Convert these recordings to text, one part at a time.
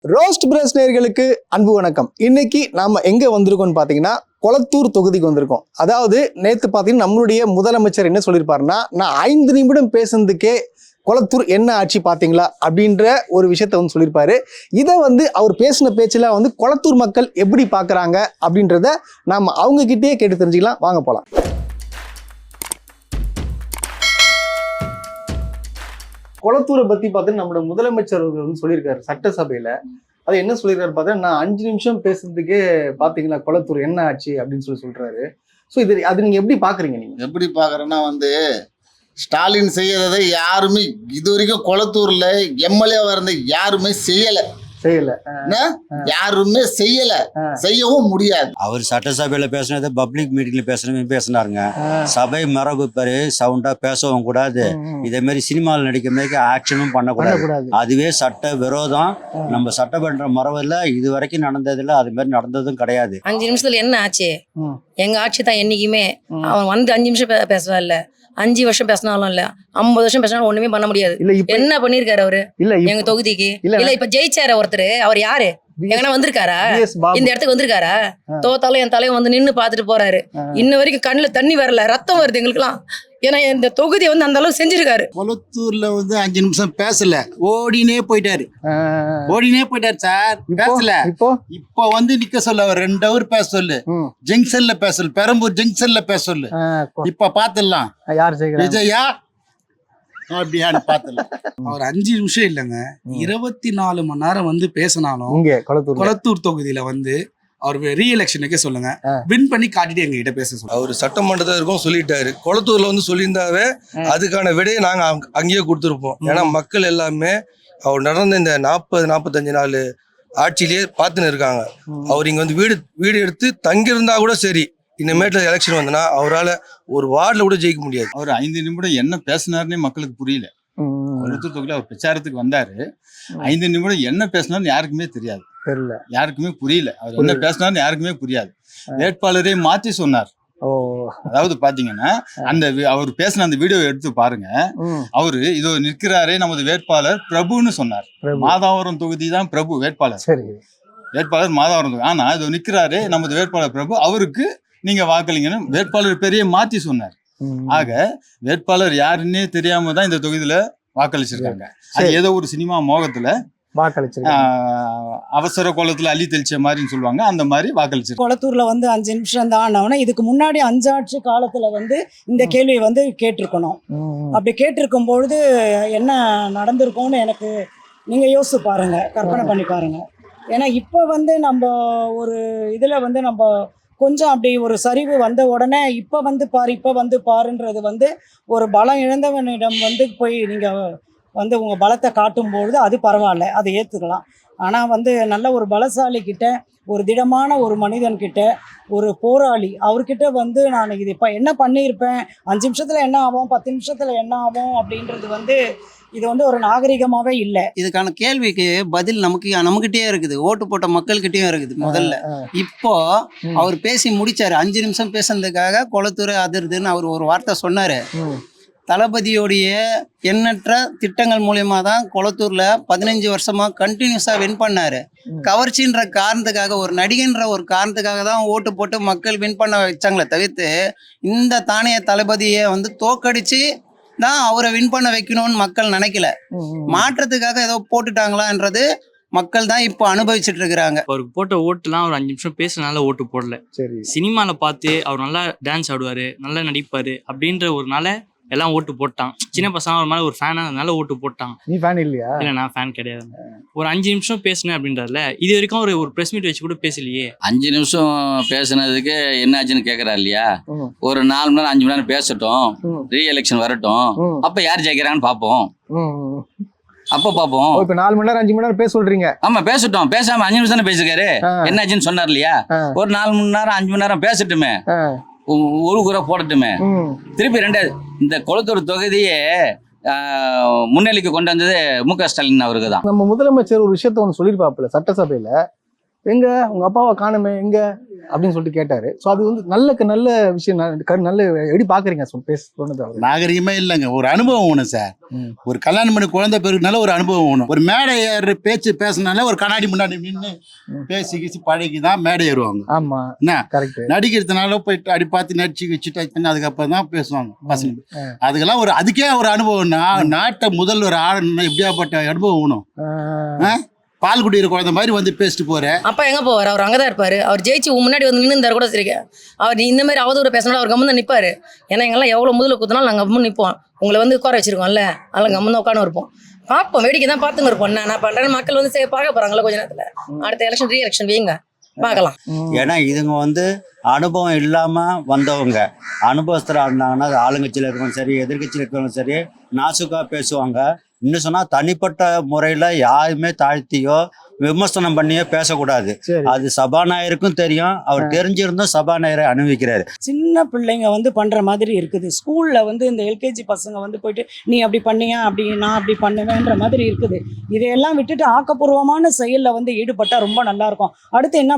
Roast press நேயர்களுக்கு அன்பு வணக்கம். இன்னைக்கு நாம எங்க வந்திருக்கோம்னு பாத்தீங்கன்னா கொளத்தூர் தொகுதிக்கு வந்திருக்கோம். அதாவது நேத்து பாத்தீங்கன்னா நம்மளுடைய முதலமைச்சர் என்ன சொல்லியிருப்பாருன்னா, நான் 5 நிமிடம் பேசுனதுக்கே கொளத்தூர் என்ன ஆட்சி பாத்தீங்களா அப்படின்ற ஒரு விஷயத்த வந்து சொல்லியிருப்பாரு. இதை வந்து அவர் பேசின பேச்சுல வந்து கொளத்தூர் மக்கள் எப்படி பாக்குறாங்க அப்படின்றத நாம அவங்க கிட்டே கேட்டு தெரிஞ்சுக்கலாம். வாங்க போலாம். கொளத்தூரை பத்தி பார்த்தீங்கன்னா நம்மளோட முதலமைச்சர் வந்து சொல்லியிருக்காரு சட்டசபையில. அது என்ன சொல்லியிருக்காரு பார்த்தீங்கன்னா, நான் 5 நிமிஷம் பேசுறதுக்கே பாத்தீங்களா கொளத்தூர் என்ன ஆச்சு அப்படின்னு சொல்றாரு. ஸோ அது நீங்க எப்படி பாக்குறீங்க? நீங்க எப்படி பாக்குறேன்னா ஸ்டாலின் செய்யறதை யாருமே இது வரைக்கும் கொளத்தூர்ல எம்எல்ஏ இருந்த யாருமே செய்யல. யாருமே செய்யல, செய்யவும் முடியாது. அவர் சட்டசபையில பேசினது பப்ளிக் மீட்டிங்ல பேசினாருங்க. சபை மரபு பெரு சவுண்டா பேசவும் கூடாது. இதே மாதிரி சினிமாவில் நடிக்கிறதுக்கு ஆக்ஷனும் பண்ணக்கூடாது. அதுவே சட்ட விரோதம். நம்ம சட்டமன்ற மரபுல இது வரைக்கும் நடந்ததுல அது மாதிரி நடந்ததும் கிடையாது. 5 நிமிஷத்துல என்ன ஆச்சு? எங்க ஆட்சி தான் என்னைக்குமே. அவன் வந்து 5 நிமிஷம் பேசுவா இல்ல, 5 வருஷம் பேசினாலும் இல்ல, 50 வருஷம் பேசினாலும் ஒண்ணுமே பண்ண முடியாது. என்ன பண்ணிருக்காரு அவரு எங்க தொகுதிக்கு? இல்ல இப்ப ஜெயிச்சாரு ஒருத்தர், அவர் யாரு? எங்கன்னா வந்திருக்காரா? இந்த இடத்துக்கு வந்திருக்காரா? தோத்தாலும் என் தலைவன் வந்து நின்னு பாத்துட்டு போறாரு. இன்ன வரைக்கும் கண்ணுல தண்ணி வரல, ரத்தம் வருது எங்களுக்கு எல்லாம். ஏன்னா இந்த தொகுதியை வந்து அந்த அளவுக்கு செஞ்சிருக்காரு. கொளத்தூர்ல 5 நிமிஷம் பேசல, ஓடினே போயிட்டாரு சார். பேசல. இப்போ நிக்க சொல்ல 2 ஹவர் பேச சொல்லு. ஜங்ஷன்ல பேச சொல்லு, பெரம்பூர் ஜங்ஷன்ல பேச சொல்லு. இப்ப பாத்துடலாம் விஜயா அப்படியான்னு பாத்துல. அவர் 5 நிமிஷம் இல்லைங்க, 24 மணி நேரம் பேசினாலும் கொளத்தூர் தொகுதியில அவர் ரீஎலெக்ஷனுக்கே சொல்லுங்க, வின் பண்ணி காட்டிட்டு எங்க கிட்ட பேச சொல்லுங்க. அவர் சட்டமன்றத்தை இருக்கும் சொல்லிட்டாரு. கொளத்தூர்ல சொல்லியிருந்தாவே அதுக்கான விடையை நாங்க அங்கேயே கொடுத்துருப்போம். ஏன்னா மக்கள் எல்லாமே அவர் நடந்த இந்த 40-45 நாள் ஆட்சியிலேயே பார்த்துன்னு இருக்காங்க. அவர் இங்க வீடு எடுத்து தங்கியிருந்தா கூட சரி, இனிமேட்டு எலெக்ஷன் வந்தனா அவரால் ஒரு வார்டில் கூட ஜெயிக்க முடியாது. அவர் 5 நிமிடம் என்ன பேசினாருன்னே மக்களுக்கு புரியல. கொளத்தூர் தொகுதியில் அவர் பிரச்சாரத்துக்கு வந்தாரு. 5 நிமிடம் என்ன பேசினார்னு யாருக்குமே தெரியாது, யாருக்குமே புரியல. அவர் என்ன பேசினார்னு யாருக்குமே புரியாது. வேட்பாளரே மாற்றி சொன்னார். அதாவது பாத்தீங்கன்னா அவர் பேசின அந்த வீடியோ எடுத்து பாருங்க. அவரு இதோ நிற்கிறாரே நமது வேட்பாளர் பிரபுன்னு சொன்னார். மாதாவரம் தொகுதி தான் பிரபு வேட்பாளர் மாதாவரம் தொகுதி. ஆனா இதோ நிற்கிறாரே நமது வேட்பாளர் பிரபு, அவருக்கு நீங்க வாக்களிங்கன்னு வேட்பாளர் பெரிய மாத்தி சொன்னார். ஆக வேட்பாளர் யாருன்னே தெரியாம தான் இந்த தொகுதியில வாக்களிச்சிருக்காங்க. அது ஏதோ ஒரு சினிமா மோகத்துல அவசர கோலத்துல அள்ளி தெளிச்ச மாதிரின்னு சொல்லுவாங்க, அந்த மாதிரி வாக்களிச்சிருக்காங்க. கொளத்தூர்ல 5 நிமிஷம் தான். இதுக்கு முன்னாடி 5 ஆட்சி காலத்துல இந்த கேள்வியை கேட்டிருக்கணும். அப்படி கேட்டிருக்கும் பொழுது என்ன நடந்திருக்கும்னு எனக்கு நீங்க யோசிச்சு பாருங்க, கற்பனை பண்ணி பாருங்க. ஏன்னா இப்போ நம்ம ஒரு இதுல நம்ம கொஞ்சம் அப்படி ஒரு சரிவு வந்த உடனே இப்போ பாருன்றது ஒரு பலம் இழந்தவனிடம் போய் நீங்கள் உங்கள் பலத்தை காட்டும்பொழுது அது பரவாயில்ல, அதை ஏற்றுக்கலாம். ஆனால் நல்ல ஒரு பலசாலி கிட்ட, ஒரு திடமான ஒரு மனிதன்கிட்ட, ஒரு போராளி அவர்கிட்ட நான் இது இப்போ என்ன பண்ணியிருப்பேன், 5 நிமிஷத்தில் என்ன ஆகும், 10 நிமிஷத்தில் என்ன ஆகும் அப்படின்றது இது ஒரு நாகரிகமாவே இல்லை. இதுக்கான கேள்விக்கு பதில் நம்மகிட்டயே இருக்குது, ஓட்டு போட்ட மக்கள்கிட்டயும் இருக்குது. முதல்ல இப்போ அவர் பேசி முடிச்சாரு. 5 நிமிஷம் பேசுனதுக்காக கொளத்தூர் அதிர்துன்னு அவர் ஒரு வார்த்தை சொன்னாரு. தளபதியோடைய எண்ணற்ற திட்டங்கள் மூலியமா தான் கொளத்தூர்ல 15 வருஷமா கண்டினியூஸா வின் பண்ணாரு. கவர்ச்சின்ற காரணத்துக்காக, ஒரு நடிகன்ற ஒரு காரணத்துக்காக தான் ஓட்டு போட்டு மக்கள் வின் பண்ண வச்சாங்களே தவிர்த்து இந்த தானிய தளபதியை தோக்கடிச்சு தான் அவரை வின் பண்ண வைக்கணும்னு மக்கள் நினைக்கல. மாற்றத்துக்காக ஏதோ போட்டுட்டாங்களான்றது மக்கள் தான் இப்போ அனுபவிச்சுட்டு இருக்கிறாங்க. அவருக்கு போட்ட ஓட்டுலாம் ஒரு 5 நிமிஷம் பேசுறதுனால ஓட்டு போடல. சினிமால பார்த்து அவர் நல்லா டான்ஸ் ஆடுவாரு, நல்லா நடிப்பாரு அப்படின்ற ஒரு நாள எல்லாம் ஓட்டு போட்டான். சின்ன பசங்க ஒரு மேல ஒரு ஃபேனா அதனால ஓட்டு போட்டான். நீ ஃபேன் இல்லையா? இல்ல, நான் ஃபேன் கிடையாது. ஒரு 5 நிமிஷம் பேசுனேன் அப்படின்றதுல இது வரைக்கும் ஒரு பிரஸ் மீட் வச்சு கூட பேசலையே. 5 நிமிஷம் பேசுனதுக்கு என்ன ஆச்சுன்னு கேக்குறா இல்லையா? ஒரு 4 மணி நேரம் 5 மணி நேரம் பேசட்டும், ரீ எலெக்ஷன் வரட்டும், அப்ப யார் ஜெயிக்கிறான்னு பாப்போம். அப்ப பாப்போம். இப்ப 4 மணி நேரம் 5 மணி நேரம் பேச சொல்றீங்க? ஆமா பேசட்டும். பேசாம 5 நிமிஷம் தானே பேசிருக்காரு. என்ன ஆச்சுன்னு சொன்னார் இல்லையா? ஒரு 4 மணி நேரம் 5 மணி நேரம் பேசட்டுமே, ஒரு குறை போடட்டுமே. திருப்பி 2 இந்த கொளத்தூர் தொகுதியே முன்னிலைக்கு கொண்டு வந்தது மு.க. ஸ்டாலின் அவருக்கு தான். நம்ம முதலமைச்சர் ஒரு விஷயத்த சொல்லியிருப்பாப்புல சட்டசபையில, எங்க உங்க அப்பாவை காணுமே எங்க அப்படின்னு சொல்லிட்டு கேட்டாரு. ஸோ அது வந்து நல்ல விஷயம், நல்ல எப்படி பாக்குறீங்க சொன்னது அவர்? நாகரிகமே இல்லைங்க, ஒரு அனுபவம் வேணும் சார். ஒரு கல்யாணம் பண்ணி குழந்தை பெருக்குனால ஒரு அனுபவம் வேணும். ஒரு மேடை ஏறு பேச்சு பேசினால ஒரு கண்ணாடி முன்னாடி நின்று பேசி பழகி தான் மேடை ஏறுவாங்க. ஆமா, என்ன கரெக்ட். நடிக்கிறதுனால போயிட்டு அடி பார்த்து நடிச்சு வச்சுட்டு பண்ணி அதுக்கப்புறம் தான் பேசுவாங்க பசங்க. அதுக்கெல்லாம் அதுக்கே ஒரு அனுபவம்னா நாட்டை முதல்வர் ஆளணும்னா எப்படியாப்பட்ட அனுபவம் வேணும். பால் குடிக்கிற குழந்தை மாதிரி வந்து பேசிட்டு போறேன். அப்பா எங்க போவார்? அவர் அங்கதான் இருப்பாரு. அவர் ஜெயிச்சு முன்னாடி வந்து நின்று இருந்தாரு கூட சரி. அவர் இந்த மாதிரி அவதூறு பேசினாலும் அவர் கம்மன் தான் நிற்பாரு. ஏன்னா எங்கெல்லாம் எவ்வளவு முதல்ல குத்தினாலும் நாங்கள் கம்மன் நிற்போம். உங்களை வந்து உட்கார வச்சிருக்கோம்ல, அதெல்லாம் கம்மன் தான் உட்காந்து இருப்போம். பார்ப்போம், வேடிக்கை தான் பார்த்துங்க இருப்போம். நான் பண்றேன்னு மக்கள் வந்து பார்க்க போறாங்களா கொஞ்ச நேரத்துல. அடுத்த எலெக்ஷன் ரீஎலெக்ஷன் வைங்க, பார்க்கலாம். ஏன்னா இதுங்க வந்து அனுபவம் இல்லாம வந்தவங்க. அனுபவத்துல இருந்தாங்கன்னா அது ஆளுங்கட்சியில இருக்கவங்க சரி, எதிர்கட்சியில இருக்கவங்க சரி, நாசுக்கா பேசுவாங்க. இன்னும் சொன்னா தனிப்பட்ட முறையில யாருமே தாழ்த்தியோ விமர்சனம் பண்ணியோ பேசக்கூடாது. அது சபாநாயகருக்கும் தெரியும். அவர் தெரிஞ்சிருந்தும் சபாநாயகரை அனுபவிக்கிறாரு. சின்ன பிள்ளைங்க வந்து பண்ற மாதிரி இருக்குது. ஸ்கூல்ல வந்து இந்த எல்கேஜி பசங்க வந்து போயிட்டு நீ அப்படி பண்ணியா, அப்படி நான் அப்படி பண்ணுவேன்ற மாதிரி இருக்குது. இதையெல்லாம் விட்டுட்டு ஆக்கப்பூர்வமான செயல்ல வந்து ஈடுபட்டா ரொம்ப நல்லா இருக்கும். அடுத்து என்ன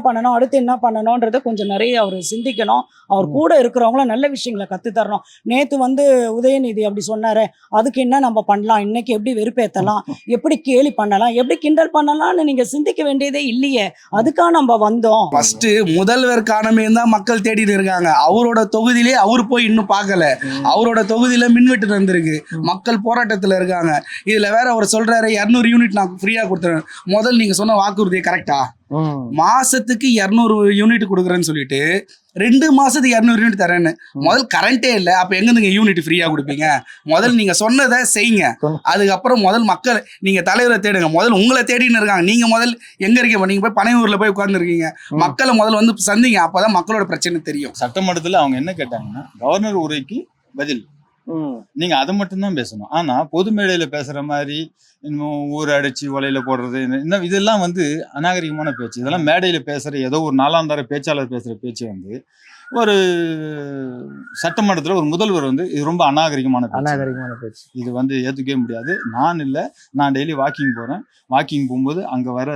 பண்ணணும்ன்றத கொஞ்சம் நிறைய அவர் சிந்திக்கணும். அவர் கூட இருக்கிறவங்களும் நல்ல விஷயங்களை கற்றுத்தரணும். நேற்று வந்து உதயநிதி அப்படி சொன்னாரு, அதுக்கு என்ன நம்ம பண்ணலாம், இன்னைக்கு எப்படி வெறுப்பேற்றலாம், எப்படி கேலி பண்ணலாம், எப்படி கிண்டல் பண்ணலாம்னு நீங்க சிந்திக்க வேண்டியதே இல்லையே. அதுக்காக நம்ம வந்தோம். ஃபர்ஸ்ட் முதல்வர் காணமே தான் மக்கள் தேடிட்டு இருக்காங்க. அவரோட தொகுதியிலே அவர் போய் இன்னும் பார்க்கல. அவரோட தொகுதியில மின்வெட்டு நடந்திருக்கு, மக்கள் போராட்டத்துல இருக்காங்க. இதுல வேற அவர் சொல்றாரு 200 யூனிட் நான் ஃப்ரீயா கொடுத்துறேன். முதல் நீங்க சொன்ன வாக்குறுதியை கரெக்டா? மாசத்துக்கு 200 யூனிட் கொடுக்குறேன்னு சொல்லிட்டு 2 மாசத்துக்கு 200 யூனிட் தரேன்னு. முதல் கரண்டே இல்லை, அப்ப எங்க நீங்க யூனிட் ஃப்ரீயா கொடுப்பீங்க? முதல் நீங்க சொன்னதை செய்யுங்க. அதுக்கப்புறம் முதல் மக்கள் நீங்க தலைவரை தேடுங்க. முதல் உங்களை தேடின்னு இருக்காங்க. நீங்க முதல் எங்க இருக்கீங்க? நீங்க போய் பனையூர்ல போய் உட்கார்ந்து இருக்கீங்க. மக்களை முதல்ல வந்து சந்திங்க, அப்பதான் மக்களோட பிரச்சனை தெரியும். சட்டமன்றத்துல அவங்க என்ன கேட்டாங்கன்னா கவர்னர் உரைக்கு பதில், நீங்க அதை மட்டும்தான் பேசணும். ஆனா பொது மேடையில பேசுற மாதிரி இன்னும் ஊர் அடிச்சு வலையில போடுறது, இன்னும் இதெல்லாம் வந்து அநாகரிகமான பேச்சு. இதெல்லாம் மேடையில பேசுற ஏதோ ஒரு 4ஆம் தர பேச்சாளர் பேசுற பேச்சு வந்து ஒரு சட்டமன்றத்துல ஒரு முதல்வர் வந்து இது ரொம்ப அநாகரிகமான பேச்சு. இது வந்து ஏத்துக்கவே முடியாது. நான் டெய்லி வாக்கிங் போறேன். வாக்கிங் போகும்போது அங்க வர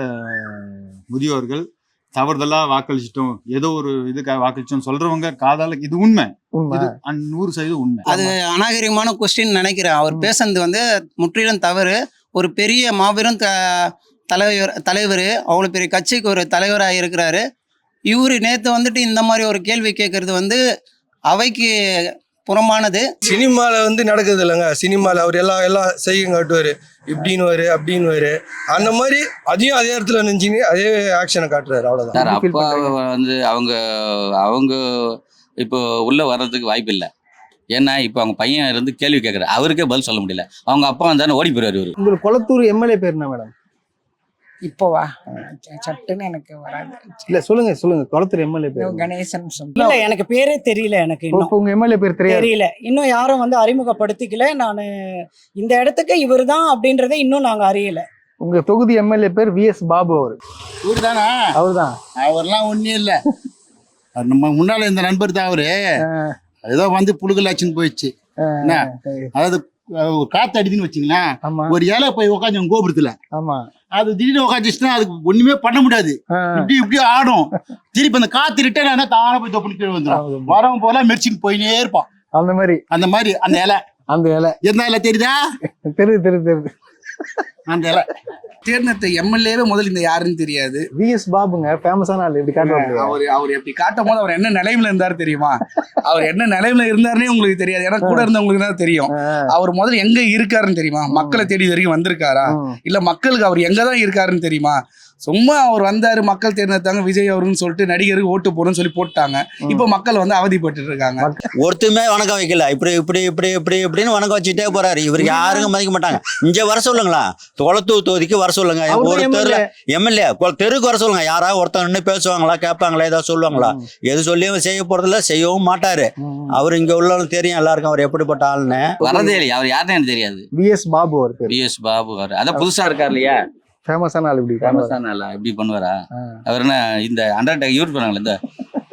முதியோர்கள் தவறுதலா வாக்களிச்சிட்டோம், ஏதோ ஒரு இதுக்காக வாக்களிச்சோம் சொல்றவங்க காதால இது உண்மை, 100% உண்மை. அது அநாகரிகமான கொஸ்டின் நினைக்கிறேன். அவர் பேசுறது வந்து முற்றிலும் தவறு. ஒரு பெரிய மாபெரும் தலைவர், அவ்வளோ பெரிய கட்சிக்கு ஒரு தலைவராக இருக்கிறாரு. இவரு நேற்று வந்துட்டு இந்த மாதிரி ஒரு கேள்வி கேட்கறது வந்து அவைக்கு புறமானது. சினிமால வந்து நடக்குது இல்லைங்க. சினிமால அவர் எல்லாம் செய்ய காட்டுவாரு, இப்படின்னு அப்படின்னு அந்த மாதிரி அதையும் அதே இடத்துல நினைச்சிங்க அதே ஆக்ஷனை காட்டுறாரு, அவ்வளவுதான். சார் அப்பா வந்து அவங்க இப்போ உள்ள வர்றதுக்கு வாய்ப்பு இல்லை. ஏன்னா இப்போ அவங்க பையன் இருந்து கேள்வி கேட்குறாரு, அவருக்கே பதில் சொல்ல முடியல. அவங்க அப்பா வந்தானே ஓடி போயிடுவாரு இவரு. உங்களுக்கு கொளத்தூர் எம்எல்ஏ பேர் என்ன மேடம்? இப்போவா சட்டுன்னு எனக்கு வராது. இல்ல சொல்லுங்க கொளத்தூர் எம்எல்ஏ பேர். கணேசன் இல்ல, எனக்கு பேரே தெரியல. எனக்கு உங்க எம்எல்ஏ பேர் தெரியல. இன்னும் யாரும் வந்து அறிமுகப்படுத்திக்கல. நான் இந்த இடத்துக்கு இவர் தான் அப்படின்றத இன்னும் நாங்க அறியல. உங்க தொகுதி எம்எல்ஏ பேர் VS பாபு. அவர் தானா? அவர்தான். அவர்லாம் ஒன்றும் இல்லை, நம்ம முன்னால இந்த நண்பர் தான். அவரு ஏதோ வந்து புழுகலாச்சுன்னு போயிடுச்சு. அதாவது காத்து அடிதுன்னு வச்சுங்களேன், ஒரு இலை போய் உட்காந்து கோபுரத்துல, அது திடீர்னு உட்காந்துச்சுன்னா அதுக்கு ஒண்ணுமே பண்ண முடியாது. இப்படி ஆடும். திருப்பி அந்த காத்து ரிட்டர்ன் ஆனா தானே போய் தொப்பிட்டு கீழே வந்துடும். வரவன் போல மெர்ச்சின்னு போயினே இருப்பான். அந்த மாதிரி அந்த இலை என்ன இலை தெரியுதா? தெரியுது. அந்த இலை தேர்ந்தெடுத்த எம்எல்ஏவே முதல்ல இந்த யாருன்னு தெரியாது. VS பாபுங்க, ஃபேமஸான ஆள். எப்படி காட்டுவாங்க? அவர் எப்படி காட்டும் போது அவர் என்ன நிலைமையில இருந்தாரு தெரியுமா? அவர் என்ன நிலைமையில இருந்தாருன்னே உங்களுக்கு தெரியாது. ஏன்னா கூட இருந்தவங்களுக்கு தான் தெரியும். அவர் முதல்ல எங்க இருக்காருன்னு தெரியுமா? மக்களை தேடி வரைக்கும் வந்திருக்காரா, இல்ல மக்களுக்கு அவர் எங்கதான் இருக்காருன்னு தெரியுமா? சும்மா அவர் வந்தாரு, மக்கள் தேர்ந்தெடுத்தாங்க, விஜய் அவருன்னு சொல்லிட்டு நடிகருக்கு ஓட்டு போடணும்னு சொல்லி போட்டாங்க. இப்போ மக்கள் வந்து அவதிப்பட்டு இருக்காங்க. ஒருத்தருமே வணக்கம் வைக்கல. இப்படின்னு வணக்கம் வச்சுட்டே போறாரு. இவருக்கு யாருங்க மதிக்க மாட்டாங்க. இங்க வர சொல்லுங்களா, கொளத்தூர் தொகுதிக்கு வர சொல்லுங்க. ஒரு தெருல எம்எல்ஏ தெருக்கு வர சொல்லுங்க. யாராவது ஒருத்தர் நின்று பேசுவாங்களா, கேட்பாங்களா, ஏதாவது சொல்லுவாங்களா? எது சொல்லியும் செய்ய போறதில்ல, செய்யவும் மாட்டாரு. அவர் இங்க உள்ளவங்க தெரியும் எல்லாருக்கும் அவர் எப்படிப்பட்ட ஆளுன்னு. வரதே இல்லையா? அவர் யாருன்னு எனக்கு தெரியாது. VS பாபு அவர் பேர். VS பாபு. அதான் புதுசா இருக்காரு இல்லையா? ஃபேமஸான ஆள். இப்படி பண்ணுவாரா? அவர் என்ன இந்த அண்டர்டேக் யூஸ் பண்ணாங்களே,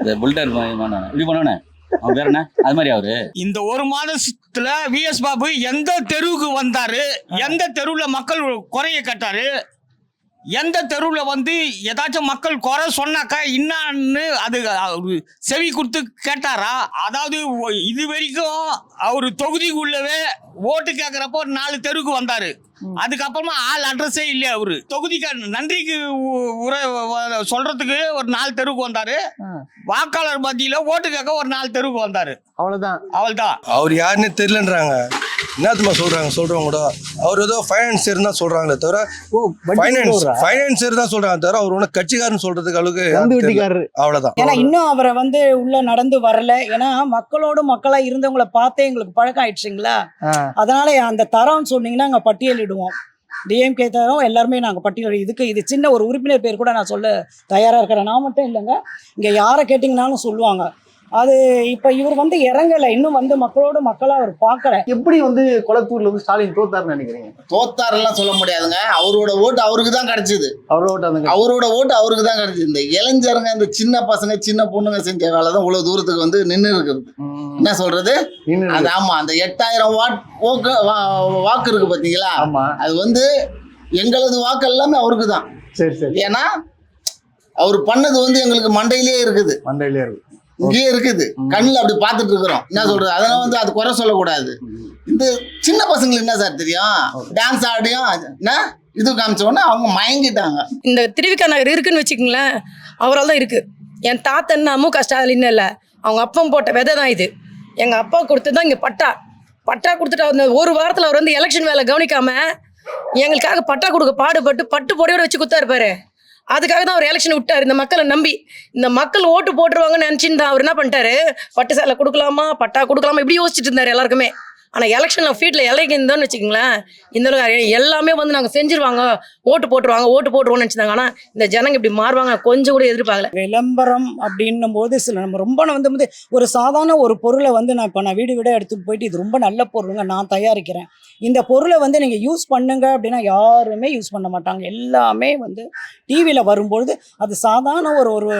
இந்த புல்டர் இப்படி பண்ணுவானே, அவன் பேர் என்ன? அது மாதிரி அவரு இந்த ஒரு மாதத்துல VS பாபு எந்த தெருவுக்கு வந்தாரு, எந்த தெருவுல மக்கள் குறைய கேட்டாரு, எந்த தெருவில் வந்து ஏதாச்சும் மக்கள் குறை சொன்னாக்கா இன்னான்னு அது அவரு செவி கொடுத்து கேட்டாரா? அதாவது இது வரைக்கும் அவர் தொகுதிக்குள்ளவே ஓட்டு கேட்குறப்போ 4 தெருவுக்கு வந்தாரு. அதுக்கப்புறமா ஆள் அட்ரஸே இல்லை. அவரு தொகுதிக்கு நன்றிக்கு சொல்றதுக்கு ஒரு 4 தெருவுக்கு வந்தாரு. வாக்காளர் மத்தியில ஓட்டு கேட்க ஒரு 4 தெருவுக்கு வந்தாரு. அவ்வளவுதான். அவர் யாருன்னு தெரியலன்றாங்க. என்னத்துமா சொல்றவங்க கூட அவர் ஏதோ ஃபைனான்சியர் தான் சொல்றாங்களே தவிர ஃபைனான்சியர் தான் சொல்றாங்க தவிர அவர் ஒன்றும் கட்சிக்காரன்னு சொல்றதுக்கு அளவுக்கு அவ்வளவுதான். ஏன்னா இன்னும் அவரை வந்து உள்ள நடந்து வரல. ஏன்னா மக்களோடு மக்களா இருந்தவங்களை பார்த்தே எங்களுக்கு பழக்கம் ஆயிடுச்சுங்களா. அதனால அந்த தரம் சொன்னீங்கன்னா நாங்கள் பட்டியலிடுவோம். டிஎம்கே தரம் எல்லாருமே நாங்கள் பட்டியல் இது சின்ன ஒரு உறுப்பினர் பேர் கூட நான் சொல்ல தயாராக இருக்கிறேன். நான் மட்டும் இல்லைங்க, இங்கே யாரை கேட்டிங்கனாலும் சொல்லுவாங்க. அது இப்போ இவர் வந்து இறங்கலை, இன்னும் வந்து மக்களோட மக்களாக அவர் பார்க்கல. எப்படி வந்து கொளத்தூர்ல வந்து ஸ்டாலின் தோத்தாருன்னு நினைக்கிறீங்க? தோத்தாரெல்லாம் சொல்ல முடியாதுங்க. அவரோட ஓட்டு அவருக்கு தான் கிடைச்சிது. அவரோட ஓட்டு அவருக்கு தான் கிடைச்சிது. இந்த இளைஞருங்க, இந்த சின்ன பசங்க சின்ன பொண்ணுங்க செஞ்ச வேலை தான் இவ்வளவு தூரத்துக்கு வந்து நின்று இருக்குது. என்ன சொல்றது? அது ஆமா, அந்த 8000 வாக்கு இருக்கு பாத்தீங்களா, அது வந்து எங்களது வாக்கு எல்லாமே அவருக்கு தான். ஏன்னா அவர் பண்ணது வந்து எங்களுக்கு மண்டையிலே இருக்குது. இங்கேயே இருக்குது, கண்ணில் அப்படி பார்த்துட்டு இருக்கிறோம். என்ன சொல்றது? அதெல்லாம் வந்து அது குறை சொல்லக்கூடாது. இந்த சின்ன பசங்களுக்கு என்ன சார் தெரியும்? டான்ஸ் ஆடியும் என்ன இது காமிச்ச உடனே அவங்க மயங்கிட்டாங்க. இந்த திருவிக்கா நகர் இருக்குன்னு வச்சுக்கோங்களேன், அவரால் தான் இருக்கு. என் தாத்தன்னா மு க ஸ்டாலின் இல்லை, அவங்க அப்பா போட்ட விதை தான் இது. எங்கள் அப்பா கொடுத்தது தான் இங்கே பட்டா கொடுத்துட்டு அந்த ஒரு வாரத்தில் அவர் வந்து எலெக்ஷன் வேலை கவனிக்காம எங்களுக்காக பட்டா கொடுக்க பாடுபட்டு பட்டு பொடியோட வச்சு குத்தாருப்பாரு. அதுக்காக தான் அவர் எலெக்ஷன் விட்டார். இந்த மக்களை நம்பி, இந்த மக்கள் ஓட்டு போட்டுருவாங்கன்னு நினச்சின்னு அவர் என்ன பண்ணிட்டாரு, பட்டு சேலை கொடுக்கலாமா பட்டா கொடுக்கலாமா இப்படி யோசிச்சுட்டு இருந்தார் எல்லாருக்குமே. ஆனால் எலெக்ஷனில் ஃபீல்டில் இறங்கியிருந்தோன்னு வச்சுக்கோங்களேன், இந்த எல்லாமே வந்து நாங்கள் செஞ்சிருவாங்க, ஓட்டு போட்டுருவோம்னு நினச்சிருந்தாங்க. ஆனால் இந்த ஜனங்க இப்படி மாறுவாங்க கொஞ்சம் கூட எதிர்பார்க்கல. விளம்பரம் அப்படின்னும் போது சில நம்ம ரொம்ப வந்து ஒரு சாதாரண ஒரு பொருளை வந்து நான் வீடு எடுத்துகிட்டு போயிட்டு இது ரொம்ப நல்ல பொருளுங்க, நான் தயாரிக்கிறேன், இந்த பொருளை வந்து நீங்கள் யூஸ் பண்ணுங்க அப்படின்னா யாருமே யூஸ் பண்ண மாட்டாங்க. எல்லாமே வந்து டிவியில் வரும்பொழுது அது சாதாரண ஒரு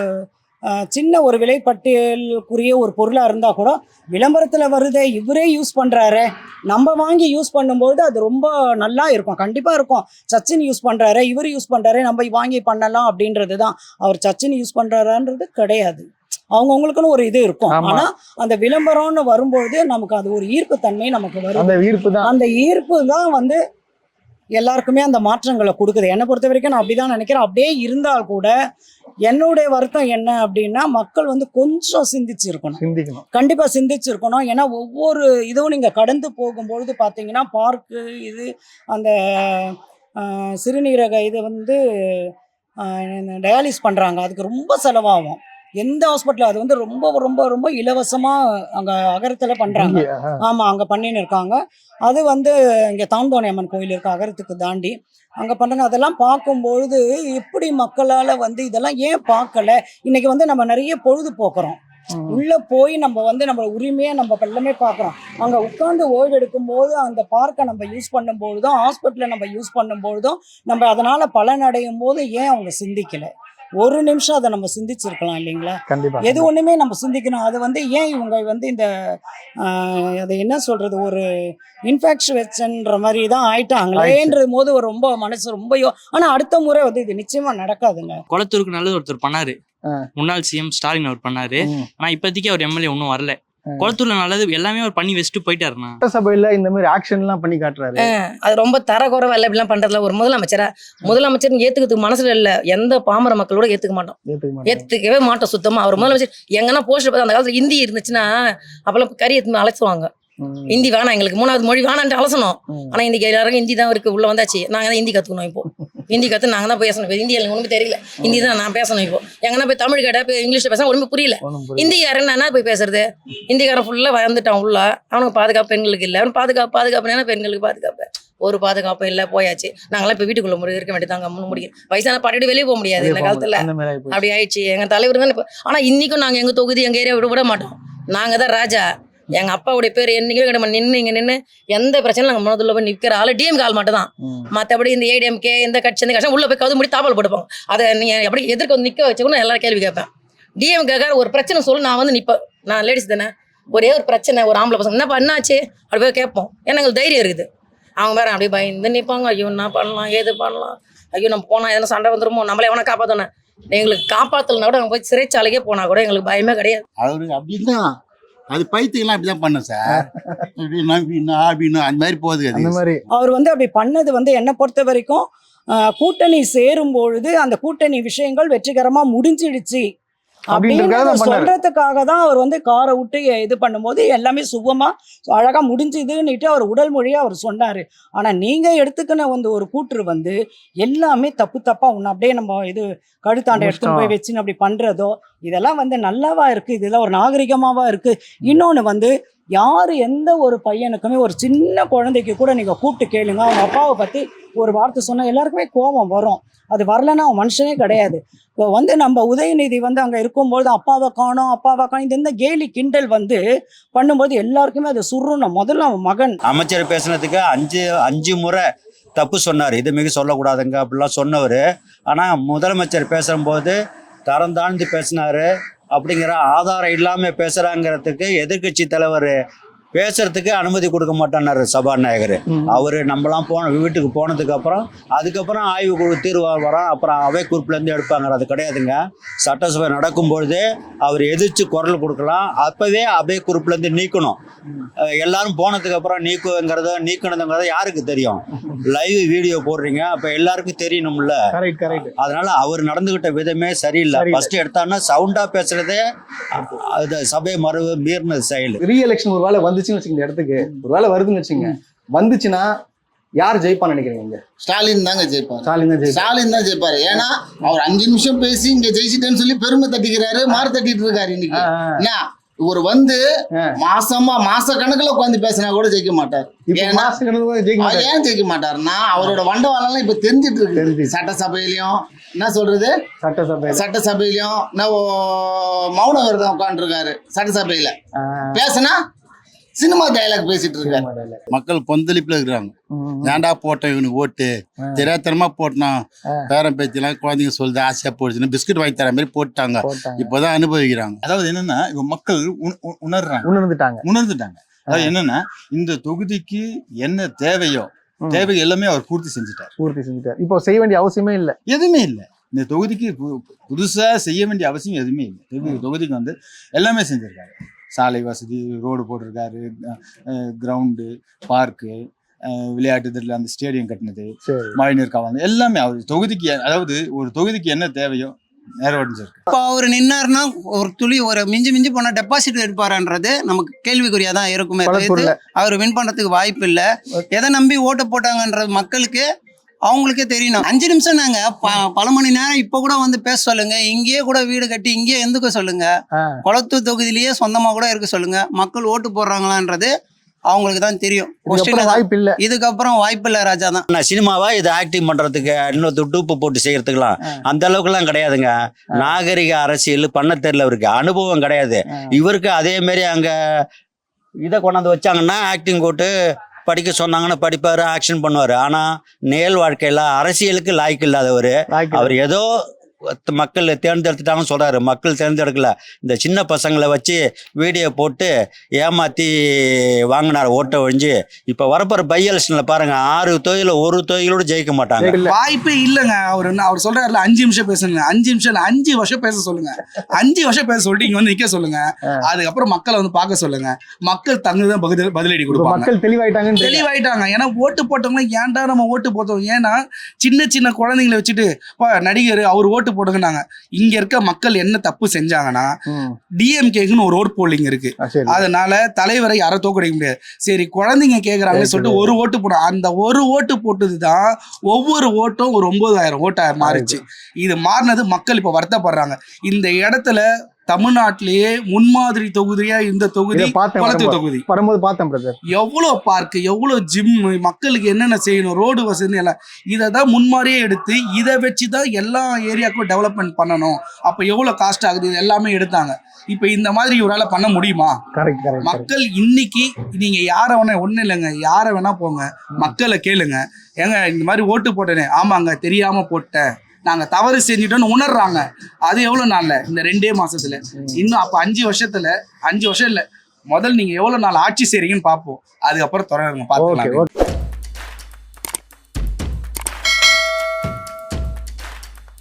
சின்ன ஒரு விலைப்பட்டியலுக்குரிய ஒரு பொருளாக இருந்தால் கூட விளம்பரத்தில் வருதே, இவரே யூஸ் பண்ணுறாரு, நம்ம வாங்கி யூஸ் பண்ணும்போது அது ரொம்ப நல்லா இருக்கும். கண்டிப்பாக இருக்கும். சச்சின் யூஸ் பண்ணுறாரு, இவர் யூஸ் பண்ணுறாரு, நம்ம வாங்கி பண்ணலாம் அப்படின்றது தான். அவர் சச்சின் யூஸ் பண்ணுறாருன்றது கிடையாது. அவங்கவுங்களுக்குன்னு ஒரு இது இருக்கும். ஆனால் அந்த விளம்பரம்னு வரும்பொழுது நமக்கு அது ஒரு ஈர்ப்பு தன்மை நமக்கு வரும். அந்த ஈர்ப்பு தான் வந்து எல்லாருக்குமே அந்த மாற்றங்களை கொடுக்குது. என்னை பொறுத்த வரைக்கும் நான் அப்படி தான் நினைக்கிறேன். அப்படியே இருந்தால் கூட என்னுடைய வருத்தம் என்ன அப்படின்னா, மக்கள் வந்து கொஞ்சம் சிந்திக்கணும். கண்டிப்பாக சிந்திச்சிருக்கணும். ஏன்னா ஒவ்வொரு இதுவும் நீங்கள் கடந்து போகும்பொழுது பார்த்தீங்கன்னா, பார்க்கு இது அந்த சிறுநீரக இது வந்து டயாலிஸ் பண்ணுறாங்க, அதுக்கு ரொம்ப செலவாகும். எந்த ஹாஸ்பிட்டல் அது வந்து ரொம்ப ரொம்ப ரொம்ப இலவசமாக அங்கே அகரத்தில் பண்ணுறாங்க. ஆமாம், அங்கே பண்ணின்னு இருக்காங்க. அது வந்து இங்கே தாந்தோணி அம்மன் கோயில் இருக்குது, அகரத்துக்கு தாண்டி அங்கே பண்ணுறாங்க. அதெல்லாம் பார்க்கும்பொழுது எப்படி மக்களால் வந்து இதெல்லாம் ஏன் பார்க்கல? இன்றைக்கி வந்து நம்ம நிறைய பொழுது போக்குறோம், உள்ளே போய் நம்ம வந்து நம்ம உரிமையாக நம்ம எல்லாமே பார்க்குறோம். அங்கே உட்காந்து ஓய்வு எடுக்கும்போது அந்த பார்க்கை நம்ம யூஸ் பண்ணும்பொழுதும் ஹாஸ்பிட்டலை நம்ம யூஸ் பண்ணும்பொழுதும் நம்ம அதனால் பலனடையும் போது ஏன் அவங்க சிந்திக்கலை? ஒரு நிமிஷம் அதை நம்ம சிந்திச்சிருக்கலாம் இல்லைங்களா? எது ஒன்றுமே நம்ம சிந்திக்கணும். அது வந்து ஏன் இவங்க வந்து இந்த அதை என்ன சொல்கிறது, ஒரு இன்ஃபெக்ஷன்ற மாதிரி தான் ஆயிட்டாங்களேன்ற போது ஒரு ரொம்ப மனசு ரொம்ப ஆனால் அடுத்த முறை வந்து இது நிச்சயமாக நடக்காதுங்க. கொளத்தூருக்கு நல்லது ஒருத்தர் பண்ணாரு, முன்னாள் சிஎம் ஸ்டாலின் அவர் பண்ணாரு. ஆனால் இப்போதைக்கு அவர் எம்எல்ஏ ஒன்றும் வரல. கொளத்தூர்ல நல்லது எல்லாமே அவர் பண்ணி வச்சுட்டு போயிட்டாருண்ணா. சபையில இந்த மாதிரி ஆக்ஷன் எல்லாம் பண்ணி காட்டுறாரு. அது ரொம்ப தரக்குறைவா இல்லை இப்படிலாம் பண்றதுல. ஒரு முதலமைச்சர் ஏத்துக்கிறதுக்கு மனசுல இல்ல. எந்த பாமர மக்களோட ஏத்துக்கவே மாட்டோம் சுத்தமா. அவர் முதலமைச்சர் எங்கன்னா போஸ்டர் பார்த்து அந்த காலத்துல ஹிந்தி இருந்துச்சுன்னா அப்பெல்லாம் கறி எடுத்து அழைச்சுவாங்க. ஹிந்தி வேணாம், எங்களுக்கு 3வது மொழி வேணான்ட்டு அலசணும். ஆனா இன்னைக்கு எல்லாருக்கும் ஹிந்தி தான் இருக்கு, உள்ள வந்தாச்சு. நாங்க தான் ஹிந்தி கத்துக்கணும். இப்போ ஹிந்தி கற்று நாங்கள் தான் பேசணும். ஹிந்தி எனக்கு ஒன்றுமே தெரியல, ஹிந்தி தான் நான் பேசணும். இப்போ எங்கன்னா போய் தமிழ் கேட்டால் போய் இங்கிலீஷில் பேச ஒன்றுமே புரியல. ஹிந்திக்காரன் என்ன போய் பேசுறது? ஹிந்திக்காரன் ஃபுல்லாக வந்துட்டான் உள்ள. அவனுக்கு பாதுகாப்பு பெண்களுக்கு இல்லை. அவன் பாதுகாப்புனா பெண்களுக்கு பாதுகாப்பு ஒரு பாதுகாப்பு இல்லை. போயாச்சு. நாங்களாம் இப்போ வீட்டுக்குள்ள இருக்க வேண்டியதாங்க முடியும். வயசான பாட்டிட்டு வெளியே போக முடியாது இந்த காலத்தில். அப்படி ஆயிடுச்சு. எங்கள் தலைவர் தான் இப்போ. ஆனால் இன்றைக்கும் நாங்கள் எங்கள் தொகுதி எங்கள் ஏரியா விட மாட்டோம். நாங்கள் தான் ராஜா. எங்கள் அப்பாவுடைய பேர் என்னைக்கும் கிடையாது. நின்று எந்த பிரச்சனையும் நாங்கள் மனதுள்ள போய் நிற்கிற ஆள் டிஎம்கே ஆள் மட்டும் தான். மற்றபடி இந்த ஏடிஎம்கே இந்த கட்சி இந்த கட்சி உள்ள போய் கவுது முடி தாப்பால் போட்டுப்பாங்க. அதை நீங்கள் எப்படி எதிர்க்க வந்து நிற்க வச்சுக்கணும் எல்லாரும் கேள்வி கேட்பேன். டிஎம்கே ஒரு பிரச்சனை சொல்லு, நான் வந்து நிற்பேன். நான் லேடிஸ் தானே, ஒரே ஒரு பிரச்சனை, ஒரு ஆம்பளை பசங்க என்னப்பா என்னாச்சு அப்படி போய் கேட்போம். ஏன்னா எங்களுக்கு தைரியம் இருக்குது. அவங்க வேறு அப்படியே பயந்து நிற்பாங்க. ஐயோ என்ன பண்ணலாம் ஏது பண்ணலாம் ஐயோ நம்ம போனா எதனா சண்டை வந்துருமோ, நம்மளே எவனா காப்பாத்தணும், எங்களுக்கு காப்பாத்தலனா கூட போய் சிறைச்சாலைக்கே போனா கூட எங்களுக்கு பயமே கிடையாது. அவருக்கு அப்படிதான் அது பைத்தியெல்லாம் அப்படிதான் பண்ணும் சார். அப்படின்னா அந்த மாதிரி போகுது அந்த மாதிரி. அவர் வந்து அப்படி பண்ணது என்னை பொறுத்த வரைக்கும் கூட்டணி சேரும் பொழுது அந்த கூட்டணி விஷயங்கள் வெற்றிகரமா முடிஞ்சிடுச்சு அப்படின்னு சொல்றதுக்காக தான் அவர் காரை விட்டு இது பண்ணும்போது எல்லாமே சுகமா அழகா முடிஞ்சுதுன்னுட்டு அவர் உடல் மொழியா அவர் சொன்னாரு. ஆனா நீங்க எடுத்துக்கின ஒரு கூற்று எல்லாமே தப்பு தப்பா ஒண்ணு அப்படியே நம்ம இது கழுத்தாண்டை எடுத்துன்னு போய் வச்சுன்னு அப்படி பண்றதோ இதெல்லாம் நல்லாவா இருக்கு, இதெல்லாம் ஒரு நாகரிகமாவா இருக்கு. இன்னொன்னு யாரு எந்த ஒரு பையனுக்குமே ஒரு சின்ன குழந்தைக்கு கூட நீங்க கூப்பிட்டு கேளுங்க, அவங்க அப்பாவை பத்தி ஒரு வார்த்தை சொன்னா எல்லாருக்குமே கோபம் வரும். அது வரலன்னா அவன் மனுஷனே கிடையாது. இப்போ நம்ம உதயநிதி அங்க இருக்கும்போது அப்பாவை காணோம் இந்த கேலி கிண்டல் பண்ணும்போது எல்லாருக்குமே அது சுருணும். முதல்ல அவன் மகன் அமைச்சர் பேசுனதுக்கு அஞ்சு முறை தப்பு சொன்னார், இது மிக சொல்லக்கூடாதுங்க அப்படிலாம் சொன்னவர். ஆனால் முதலமைச்சர் பேசும்போது தரம் தாழ்ந்து பேசினாரு அப்படிங்கிற ஆதாரம் இல்லாமல் பேசுகிறாங்கிறதுக்கு எதிர்கட்சி தலைவர் பேசுறதுக்கு அனுமதி கொடுக்க மாட்டார் சபாநாயகர். அவர் நம்மளாம் வீட்டுக்கு போனதுக்கு அப்புறம் அதுக்கப்புறம் ஆய்வு குழு தீர்வு வரோம், அப்புறம் அவை குறிப்பிலேருந்து எடுப்பாங்க. அது கிடையாதுங்க. சட்டசபை நடக்கும்பொழுது அவர் எதிர்த்து குரல் கொடுக்கலாம், அப்போவே அவை குறிப்பிலேருந்து நீக்கணும். எல்லாரும் போனதுக்கு அப்புறம் நீக்கணுங்கிறத யாருக்கு தெரியும்? லைவ் வீடியோ போடுறீங்க, அப்போ எல்லாருக்கும் தெரியணும்ல. அதனால அவர் நடந்துகிட்ட விதமே சரியில்லை. ஃபர்ஸ்ட் எடுத்தாங்கன்னா சவுண்டா பேசுறதே சபை மரபு மீறினது செயல். ரீஎலெக்ஷன் ஒரு வேலை வந்துச்சுன்னு வச்சுங்க, இடத்துக்கு ஒரு வேலை வருதுன்னு வச்சுங்க, வந்துச்சுன்னா யார் ஜெயிப்பான்னு நினைக்கிறீங்க? ஸ்டாலின் தாங்க ஜெயிப்பார். ஸ்டாலின் தான் ஜெயிப்பாரு. ஏன்னா அவர் 5 நிமிஷம் பேசி இங்க ஜெயிச்சிட்டேன்னு சொல்லி பெருமை தட்டிக்கிறாரு, மாறு தட்டிட்டு இருக்காரு. இன்னைக்கு என்ன இவர் மாச கணக்குல உட்காந்து பேசினா கூட ஜெயிக்க மாட்டார். ஏன் ஜெயிக்க மாட்டாருன்னா அவரோட வண்டவாளம் இப்ப தெரிஞ்சிட்டு இருக்கு. சட்டசபையிலயும் என்ன சொல்றது, சட்டசபையிலயும் மௌன விரதம் உட்காந்துருக்காரு. சட்டசபையில பேசினா சினிமா டயலாக் பேசிட்டு இருக்காரு. மக்கள் கொந்தளிப்புல இருக்கிறாங்க. ஏன்டா போட்டோம் இவனுக்கு ஓட்டு, தெரியாதனமா போட்டோம், பேரம் பேச்செல்லாம் குழந்தைங்க சொல்லுது ஆசையா போடுச்சுன்னு பிஸ்கட் வாங்கி தர மாதிரி போட்டாங்க. இப்போதான் அனுபவிக்கிறாங்க. அதாவது என்னன்னா இப்ப மக்கள் உணர்ந்துட்டாங்க. அதாவது என்னன்னா இந்த தொகுதிக்கு என்ன தேவை எல்லாமே அவர் பூர்த்தி செஞ்சுட்டார். இப்போ செய்ய வேண்டிய அவசியமே இல்லை, எதுவுமே இல்லை. இந்த தொகுதிக்கு புதுசா செய்ய வேண்டிய அவசியம் எதுவுமே இல்லை. தொகுதிக்கு எல்லாமே செஞ்சிருக்காரு. சாலை வசதி, ரோடு போட்டிருக்காரு, கிரவுண்டு, பார்க்கு, விளையாட்டு திடல், அந்த ஸ்டேடியம் கட்டினது, மழைநீர் காவல், எல்லாமே அவர் தொகுதிக்கு, அதாவது ஒரு தொகுதிக்கு என்ன தேவையோ நிறைவேற்றிருக்கு. இப்போ அவர் நின்னாருன்னா ஒரு துளி மிஞ்சி போனா டெபாசிட் எடுப்பாருன்றது நமக்கு கேள்விக்குறியா தான் இருக்குமே. அவர் வின் பண்றதுக்கு வாய்ப்பு இல்லை. எதை நம்பி ஓட்டு போட்டாங்கன்றது மக்களுக்கு அவங்களுக்கே தெரியணும். 5 நிமிஷம் நாங்க பல மணி நேரம் இப்ப கூட பேச சொல்லுங்க. இங்கேயே கூட வீடு கட்டி இங்கேயே எந்துக்க சொல்லுங்க. கொளத்தூர் தொகுதியிலேயே சொந்தமா கூட இருக்க சொல்லுங்க. மக்கள் ஓட்டு போடுறாங்களான்றது அவங்களுக்கு தான் தெரியும். இதுக்கப்புறம் வாய்ப்பு இல்லை ராஜா தான். நான் சினிமாவா இது ஆக்டிங் பண்றதுக்கு இன்னொரு டூப்பு போட்டு செய்யறதுக்குலாம் அந்த அளவுக்குலாம் கிடையாதுங்க. நாகரிக அரசியல் பண்ண தெரியல, அவருக்கு அனுபவம் கிடையாது. இவருக்கு அதே மாதிரி அங்க இதை கொண்டாந்து வச்சாங்கன்னா ஆக்டிங் போட்டு படிக்க சொன்னாங்கன்னா படிப்பாரு, ஆக்ஷன் பண்ணுவாரு. ஆனா நேல் வாழ்க்கையில அரசியலுக்கு லாய்க்கு இல்லாதவர். அவர் ஏதோ மக்கள் தேர்ந்தெடுத்துட்டாங்கன்னு சொல்றாரு. மக்கள் தேர்ந்தெடுக்கல, இந்த சின்ன பசங்களை வச்சு வீடியோ போட்டு ஏமாத்தி வாங்கினார் ஓட்டை ஒழிஞ்சு. இப்ப வரப்போற பை எலெக்ஷன்ல பாருங்க, 6 தொகுதியில ஒரு தொகுதியோட ஜெயிக்க மாட்டாங்க. வாய்ப்பே இல்லைங்க. அவர் சொல்றாருல 5 நிமிஷம் பேசுங்க, 5 நிமிஷம் 5 வருஷம் பேச சொல்லுங்க. 5 வருஷம் பேச சொல்லிட்டு இங்க நிக்க சொல்லுங்க. அதுக்கப்புறம் மக்களை பார்க்க சொல்லுங்க. மக்கள் தங்குதான் பதிலடி கொடுப்பாங்க. மக்கள் தெளிவாயிட்டாங்க. ஏன்னா ஓட்டு போட்டவங்க ஏன்டா நம்ம ஓட்டு போட்டோம். ஏன்னா சின்ன குழந்தைங்களை வச்சுட்டு நடிகர் அவர் ஓட்டு போடுங்கன்னாங்க. இங்க இருக்க மக்கள் என்ன தப்பு செஞ்சாங்கன்னா, டிஎம்கேக்குன்னு ஒரு ஓட் போலிங் இருக்கு. அதனால தலைவரை யாரும் தோக்கடிக்க முடியாது. சரி குழந்தைங்க கேக்குறாங்கன்னு சொல்லிட்டு ஒரு ஓட்டு போட, அந்த ஒரு ஓட்டு போட்டதுதான் ஒவ்வொரு ஓட்டும் ஒரு 9000 ஓட்டா மாறிச்சு. இது மாறினது மக்கள் இப்ப வருத்தப்படுறாங்க. இந்த இடத்துல தமிழ்நாட்டிலேயே முன்மாதிரி தொகுதியா இந்த தொகுதி கொளத்தூர் தொகுதி. எவ்வளவு பார்க்கு, எவ்வளவு ஜிம், மக்களுக்கு என்னென்ன செய்யணும், ரோடு வசதி எல்லாம் இதைதான் முன்மாதிரியே எடுத்து இதை வச்சுதான் எல்லா ஏரியாவுக்கும் டெவலப்மெண்ட் பண்ணணும். அப்ப எவ்வளவு காஸ்ட் ஆகுது, இது எல்லாமே எடுத்தாங்க. இப்ப இந்த மாதிரி இவரால பண்ண முடியுமா? மக்கள் இன்னைக்கு நீங்க யார வேணா, ஒண்ணு இல்லைங்க, யார வேணா போங்க, மக்களை கேளுங்க. ஏங்க இந்த மாதிரி ஓட்டு போட்டேனே, ஆமாங்க தெரியாம போட்டேன், நாங்க தவறு செஞ்சுட்டோம்னு உணர்றாங்க. அது எவ்வளவு நாள்ல, இந்த 2 மாசத்துல. இன்னும் அப்ப 5 வருஷத்துல, 5 வருஷம் இல்ல, முதல்ல நீங்க எவ்வளவு நாள் ஆட்சி செய்றீங்கன்னு பாப்போம். அதுக்கப்புறம் தொடருங்க, பாத்துக்கலாம்.